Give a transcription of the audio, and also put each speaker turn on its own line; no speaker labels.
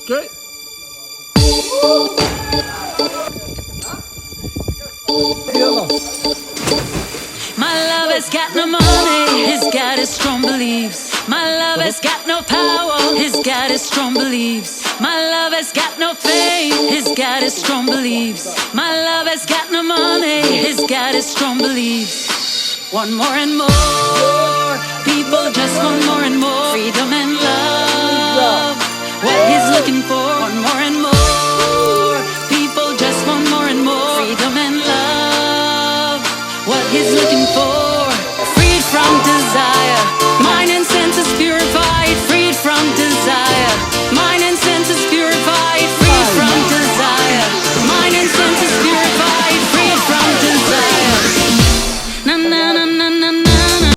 Okay.
My love has got no money, he's got his strong beliefs. My love has got no power, he's got his strong beliefs. My love has got no fame, he's got his strong beliefs. My love has got no money, he's got his strong beliefs. Want more and more, people just want more and more. Freedom